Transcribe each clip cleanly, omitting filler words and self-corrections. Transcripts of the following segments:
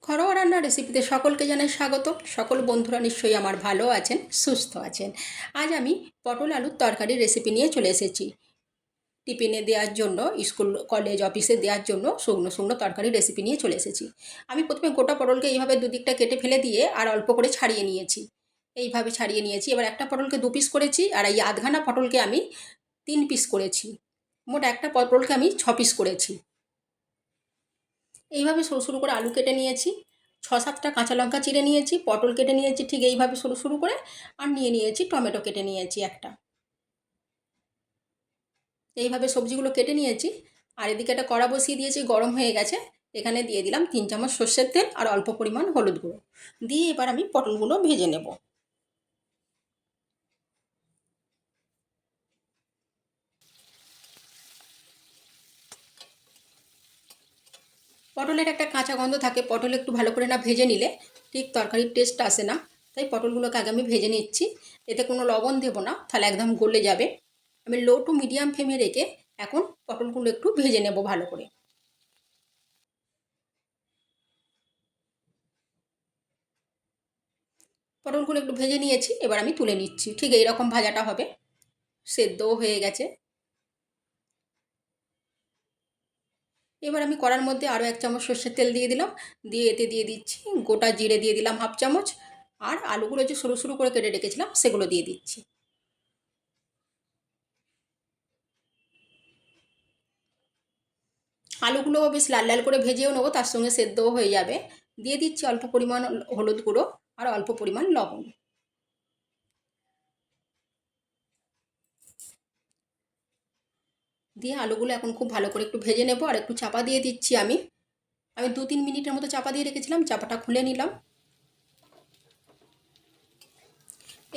ঘরোয়া রান্নার রেসিপিতে সকলকে জানাই স্বাগত। সকল বন্ধুরা নিশ্চয়ই আমার ভালো আছেন, সুস্থ আছেন। আজ আমি পটল আলুর তরকারির রেসিপি নিয়ে চলে এসেছি। টিফিনে দেওয়ার জন্য, স্কুল কলেজ অফিসে দেওয়ার জন্য শুকনো শুকনো তরকারির রেসিপি নিয়ে চলে এসেছি। আমি প্রথমে গোটা পটলকে এইভাবে দুদিকটা কেটে ফেলে দিয়ে আর অল্প করে ছাড়িয়ে নিয়েছি। এইভাবে ছাড়িয়ে নিয়েছি। এবার একটা পটলকে 2 পিস করেছি, আর এই আধখানা পটলকে আমি 3 পিস করেছি। মোট একটা পটলকে আমি 6 পিস করেছি। এইভাবে সরু সরু করে আলু কেটে নিয়েছি, 6-7টা কাঁচা লঙ্কা চিড়ে নিয়েছি, পটল কেটে নিয়েছি ঠিক এইভাবে সরু সরু করে, আর নিয়ে নিয়েছি টমেটো কেটে নিয়েছি একটা। এইভাবে সবজিগুলো কেটে নিয়েছি। আর এদিকে একটা কড়া বসিয়ে দিয়েছি, গরম হয়ে গেছে। এখানে দিয়ে দিলাম 3 চামচ সর্ষের তেল আর অল্প পরিমাণ হলুদ গুঁড়ো দিয়ে এবার আমি পটলগুলো ভেজে নেব। পটলের একটা কাঁচা গন্ধ থাকে, পটল একটু ভালো করে না ভেজে নিলে ঠিক তরকারির টেস্ট আসে না। তাই পটলগুলোকে আগে আমি ভেজে নিচ্ছি। এতে কোনো লবণ দেবো না, তাহলে একদম গলে যাবে। আমি লো টু মিডিয়াম ফ্লেমে রেখে এখন পটলগুলো একটু ভেজে নেব ভালো করে। পটলগুলো একটু ভেজে নিয়েছি, এবার আমি তুলে নিচ্ছি। ঠিক এইরকম ভাজাটা হবে, সেদ্ধও হয়ে গেছে। এবার আমি কড়ার মধ্যে আরও 1 চামচ সর্ষের তেল দিয়ে দিলাম, দিয়ে এতে দিয়ে দিচ্ছি গোটা জিরে দিয়ে দিলাম 1/2 চামচ, আর আলুগুলো যে সরু সরু করে কেটে রেখেছিলাম সেগুলো দিয়ে দিচ্ছি। আলুগুলো বেশ লাল লাল করে ভেজেও নেবো, তার সঙ্গে সেদ্ধও হয়ে যাবে। দিয়ে দিচ্ছি অল্প পরিমাণ হলুদ গুঁড়ো আর অল্প পরিমাণ লবণ। দিয়ে আলুগুলো এখন খুব ভালো করে একটু ভেজে নেব, আর একটু চাপা দিয়ে দিচ্ছি। আমি আমি 2-3 মিনিটের মতো চাপা দিয়ে রেখেছিলাম, চাপাটা খুলে নিলাম।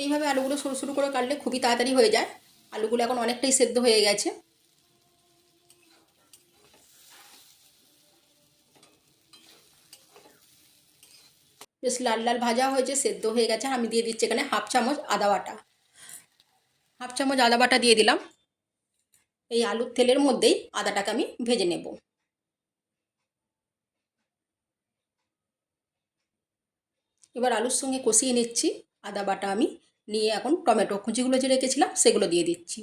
এইভাবে আলুগুলো সরু সরু করে কাটলে খুবই তাড়াতাড়ি হয়ে যায়। আলুগুলো এখন অনেকটাই সেদ্ধ হয়ে গেছে। বেশ লাল লাল ভাজা হয়েছে, সেদ্ধ হয়ে গেছে। আমি দিয়ে দিচ্ছি এখানে 1/2 চামচ আদা বাটা। 1/2 চামচ আদা বাটা দিয়ে দিলাম। এই আলুর তেলের মধ্যেই আদাটাকে আমি ভেজে নেব। এবার আলুর সঙ্গে কষিয়ে নিচ্ছি। আদা বাটা আমি নিয়ে এখন টমেটো কুচিগুলো যে রেখেছিলাম সেগুলো দিয়ে দিচ্ছি।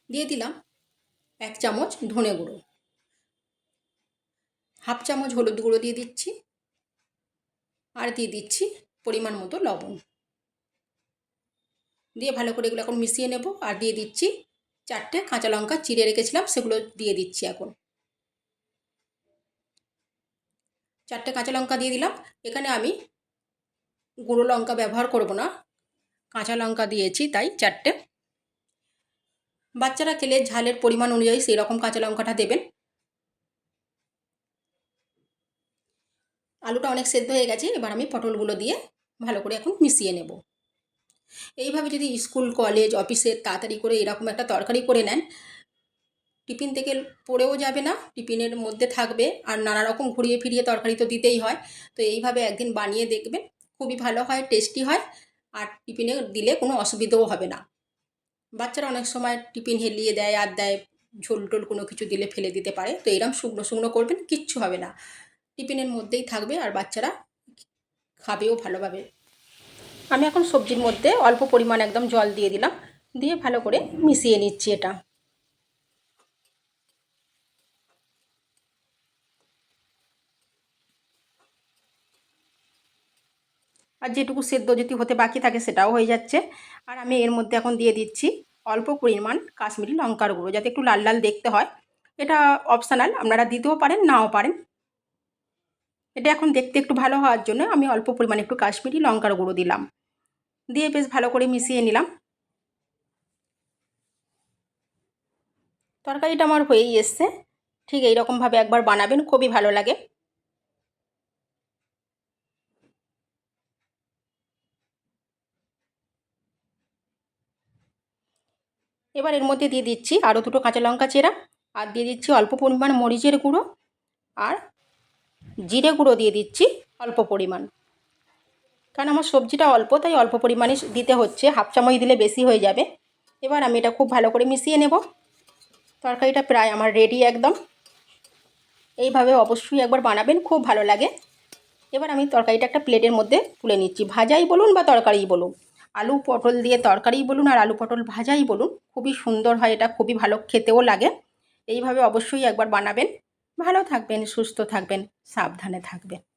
দিয়ে দিলাম 1 চামচ ধনে গুঁড়ো, 1/2 চামচ হলুদ গুঁড়ো দিয়ে দিচ্ছি, আর দিয়ে দিচ্ছি পরিমাণ মতো লবণ। দিয়ে ভালো করে এগুলো এখন মিশিয়ে নেব। আর দিয়ে দিচ্ছি 4টে কাঁচা লঙ্কা চিড়ে রেখেছিলাম, সেগুলো দিয়ে দিচ্ছি এখন। 4টে কাঁচা লঙ্কা দিয়ে দিলাম। এখানে আমি গুঁড়ো লঙ্কা ব্যবহার করব না, কাঁচা লঙ্কা দিয়েছি তাই 4টে। বাচ্চারা খেলে ঝালের পরিমাণ অনুযায়ী সেই রকম কাঁচা লঙ্কাটা দেবেন। আলুটা অনেক সেদ্ধ হয়ে গেছে, এবার আমি পটলগুলো দিয়ে ভালো করে এখন মিশিয়ে নেব। এইভাবে যদি স্কুল কলেজ অফিসে তাড়াতাড়ি করে এরকম একটা তরকারি করে নেন, টিফিন থেকে পড়েও যাবে না, টিফিনের মধ্যে থাকবে। আর নানা রকম ঘুরিয়ে ফিরিয়ে তরকারি তো দিতেই হয়। তো এইভাবে একদিন বানিয়ে দেখবেন, খুবই ভালো হয়, টেস্টি হয়। আর টিফিনে দিলে কোনো অসুবিধাও হবে না। বাচ্চারা অনেক সময় টিফিন হেলিয়ে দেয় আর দেয়, ঝোল টোল কোনো কিছু দিলে ফেলে দিতে পারে। তো এরকম শুকনো শুকনো করবেন, কিচ্ছু হবে না, টিফিনের মধ্যেই থাকবে আর বাচ্চারা খাবেও ভালোভাবে। আমি এখন সবজির মধ্যে অল্প পরিমাণ একদম জল দিয়ে দিলাম, দিয়ে ভালো করে মিশিয়ে নিচ্ছি এটা। আর যেটুকু সেদ্ধ যদি হতে বাকি থাকে সেটাও হয়ে যাচ্ছে। আর আমি এর মধ্যে এখন দিয়ে দিচ্ছি অল্প পরিমাণ কাশ্মীরি লঙ্কার গুঁড়ো, যাতে একটু লাল লাল দেখতে হয়। এটা অপশনাল, আপনারা দিতেও পারেন নাও পারেন। এটা এখন দেখতে একটু ভালো হওয়ার জন্য আমি অল্প পরিমাণে একটু কাশ্মীরি লঙ্কার গুঁড়ো দিলাম। দিয়ে বেশ ভালো করে মিশিয়ে নিলাম। তরকারিটা আমার হয়েই এসছে। ঠিক এইরকমভাবে একবার বানাবেন, খুবই ভালো লাগে। এবার এর মধ্যে দিয়ে দিচ্ছি আরও 2টো কাঁচা লঙ্কা চেরা, আর দিয়ে দিচ্ছি অল্প পরিমাণ মরিচের গুঁড়ো, আর জিরে গুঁড়ো দিয়ে দিচ্ছি অল্প পরিমাণ। কারণ আমার সবজিটা অল্প, তাই অল্প পরিমাণে দিতে হচ্ছে, 1/2 চামচ দিলে বেশি হয়ে যাবে। এবার আমি এটা খুব ভালো করে মিশিয়ে নেব। তরকারিটা প্রায় আমার রেডি একদম। এইভাবে অবশ্যই একবার বানাবেন, খুব ভালো লাগে। এবার আমি তরকারিটা একটা প্লেটের মধ্যে তুলে নিচ্ছি। ভাজাই বলুন বা তরকারিই বলুন, আলু পটল দিয়ে তরকারিই বলুন আর আলু পটল ভাজাই বলুন, খুবই সুন্দর হয় এটা, খুবই ভালো খেতেও লাগে। এইভাবে অবশ্যই একবার বানাবেন। ভালো থাকবেন, সুস্থ থাকবেন, সাবধানে থাকবেন।